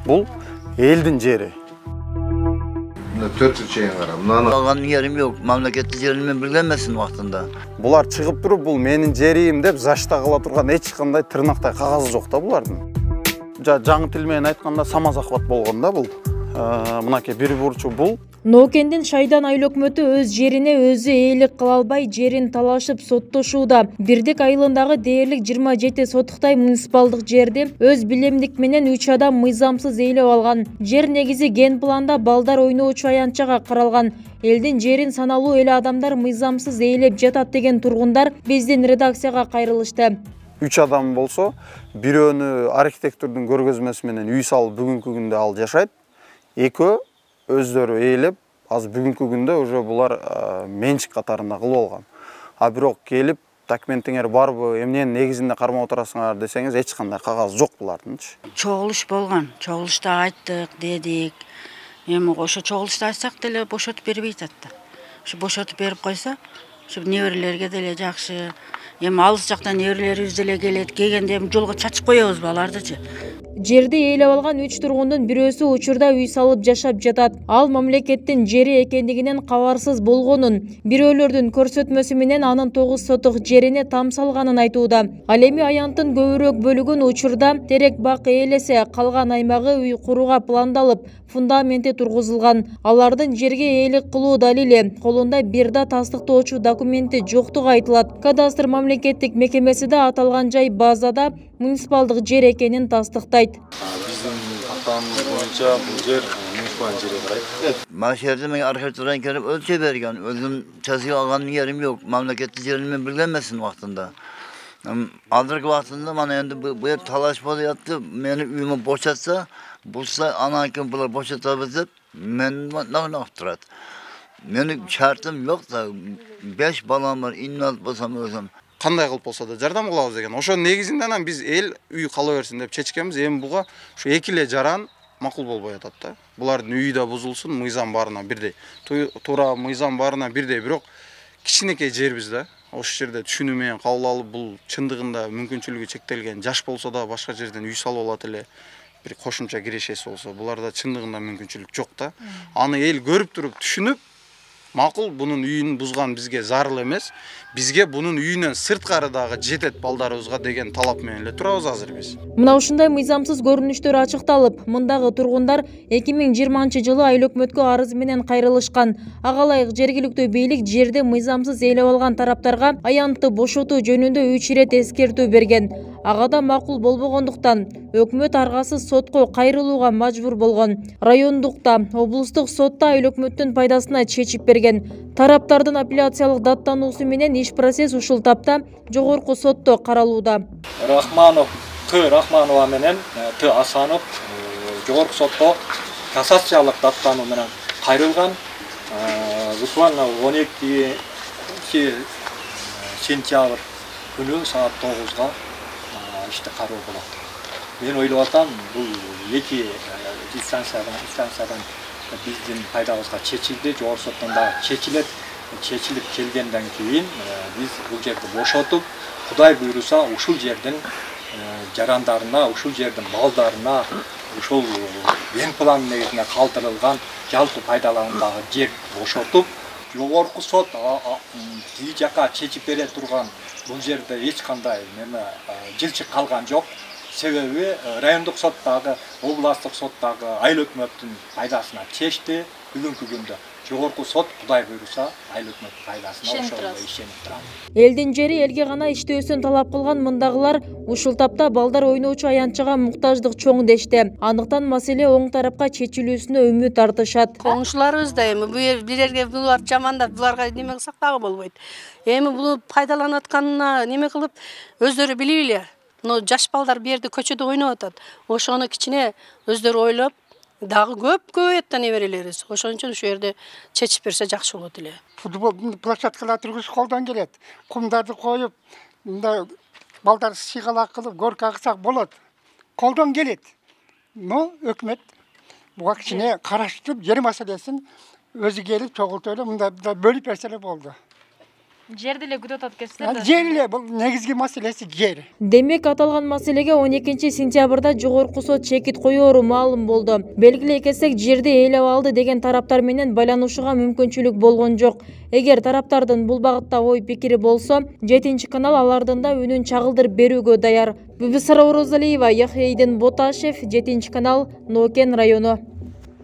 Бул элдин жери. 4 yıl qaram. Algan yerim yok. Mamlaketli yerimden bilgenmesin vaxtında. Булар чыгып туруп, бул менин жерим деп зашта кыла турган эч кандай тырнактай кагазы жок да булардын. Жаңы тил менен айтканда самозахват болгон да бул. Мынакей бир бурчу бул. Ноокендин Шайдан айыл өкмөтү өз жерине өзү ээлик кыла албай жерин талашып соттошууда. Бирдик айылындагы дээрлик 27 сотуктай муниципалдык жерди өз билемдик менен 3 адам мыйзамсыз ээлеп алган. Жер негизи ген планда балдар ойноочу аянтчага каралган. Элдин жерин саналуу эле адамдар мыйзамсыз ээлеп жатат деген тургундар биздин редакцияга кайрылышты. 3 адам болсо, бирөөнү архитектордун көргөзмөсү менен үй салып бүгүнкү күндө ал жашайт. Экөө өздөрү ээлеп, азыр бүгүнкү күндө уже булар менчик катарында кылып алган. А бирок келип, документиңер барбы, эмненин негизинде кармап отурасыңар десеңиз, эч кандай кагаз жок булардынчы. Чогулуш болгон. Чогулушта айттык, дедик. Эми ошо чогулушта айтсак деле бошотуп бербей атат да. Ошо бошотуп берип койсо, ошо неберелерге деле жакшы. Эми алыс жактан неберелерибиз деле келет. Келгенде эми жолго чачып коебуз балардычы. Жерди ээлеп алган 3 тургундун бирөөсү учурда үй салып жашап жатат. Ал мамлекеттин жери экендигинен кабарсыз болгонун, бирөөлөрдүн көрсөтмөсү менен анын 9 сотук жерине там салганын айтууда. Ал эми аянттын көбүрөөк бөлүгүн учурда терек бак ээлесе, калган аймагы үй курууга пландалып, фундаменти тургузулган. Алардын жерге ээлик кылуу далили колунда бир да тастыктоочу документи жоктугу айтылат. Кадастр мамлекеттик мекемеси да аталган жай базада муниципалдык жер экенин тастыктайт. Биздин каттамыбыз боюнча бул жер муниципалдык жерге карайт. Mahşerde men arxivden kelip ölçe bergen. Özüm çazı algan yerim yok. Mamlaketli yerimden bilgenmesin vaxtında. Aldırgı vaxtında bana endi bu yer talaş bolyaptı. Meni uyumu boşatsa, bulsa ana hakim bular boşatabilsip, men ne turat. Meni şartım yok da 5 balam var. İnnat bolsam özüm. Кандай кылып болсо да жардам кылабыз деген. Ошо негизинде анан биз эл үй кала берсин деп чечкенбиз. Эми буга ушу эки эле жаран макул болбой атат да. Булардын үйү да бузулсун, мыйзам баарына бирдей. Туура мыйзам баарына бирдей, бирок кичинекей жербиз да. Ошол жерде түшүнүү менен кабыл алып, бул чындыгында мүмкүнчүлүгү чектелген жаш болсо да башка жерден үй салып алат эле. Бир кошумча кирешеси болсо, буларда чындыгында мүмкүнчүлүк жок да. Аны эл көрүп туруп түшүнүп, макул бунун үйүн бузган бизге зарыл эмес. Бизге бунун үйүнөн сырткары дагы жетет балдарыбызга деген талап менен эле турабыз азыр биз. Мына ушундай мыйзамсыз көрүнүштөр ачыкталып, мындагы тургундар 2020-жылы айыл өкмөткө арыз менен кайрылышкан. Ага ылайык жергиликтүү бийлик жерди мыйзамсыз ээлеп алган тараптарга аянтты бошотуу жөнүндө 3 ирет эскертүү берген. Ага да макул болбогондуктан өкмөт аргасыз сотко кайрылууга мажбур болгон. Райондукта, облустук сотто айыл өкмөттүн пайдасына чечип берген. Тараптардын апелляциялык даттануусу менен иш процесс ушул тапта жогорку сотто каралууда. Рахманов Т. Рахманова менен Т. Асанов жогорку сотто кассациялык даттануу менен кайрылган. Буквально 12 сентябрь күнү саат 9-га ишти кароо болот. Мен ойлоп атам, бул эки инстанциядан биздин пайдабызга чечилди, жогорку соттон да чечилип келгенден кийин биз бул жерди бошотуп, Кудай буйруса ушул жердин жарандарына, ушул жердин балдарына, ушул ген план негизинде калтырылган жалпы пайдаланымдагы жер бошотуп, жогорку сот тиги жака чечип бере турган бул жерде эч кандай жылчык калган жок. Себеби райондук соттагы, областтык соттагы айыл өкмөттүн пайдасына чечти. Бүгүнкү күндө жогорку сот Кудай буйруса айыл өкмөттүн пайдасына ошол ишенип турат. Элдин жери элге гана иштөөсүн талап кылган мындагылар ушул тапта балдар ойноочу аянтчага муктаждык чоң дешти. Андыктан маселе оң тарапка чечилүүсүнө үмүт артышат. Коңшуларыбыз да эми билерге булар жамандап, буларга неме кылсак дагы болбойт. Эми буну пайдаланып атканына неме кылып өздөрү билейлер. Но жаш балдар бу жерде көчөдө ойноп атат. Ошону кичине өздөрү ойлоп, дагы көп көбөйөт неберелерибиз. Ошон үчүн ушул жерде чечип берсе жакшы болот эле. Футбол площадкалар тургузуш колдон келет. Кумдарды коюп, мындай балдар сыйгалак кылып, горка кылсак болот. Колдон келет. Но өкмөт буга кичине караштырып, жер маселесин өзү келип чогултуп эле мындай бөлүп берсе эле болду. Жерди эле күтүп атат экенсиздер да. Жер эле бул негизги маселеси жер. Демек аталган маселеге 12 сентябрда жогорку сот чекит коёру маалым болду. Белгилей кетсек, жерди ээлеп алды деген тараптар менен байланышууга мүмкүнчүлүк болгон жок. Эгер тараптардын бул багытта ой пикири болсо, 7 канал алардын да үнүн чагылдырып берүүгө даяр. Бибисара Орозалиева, Яхейдин Боташев, 7 канал, Нокен району.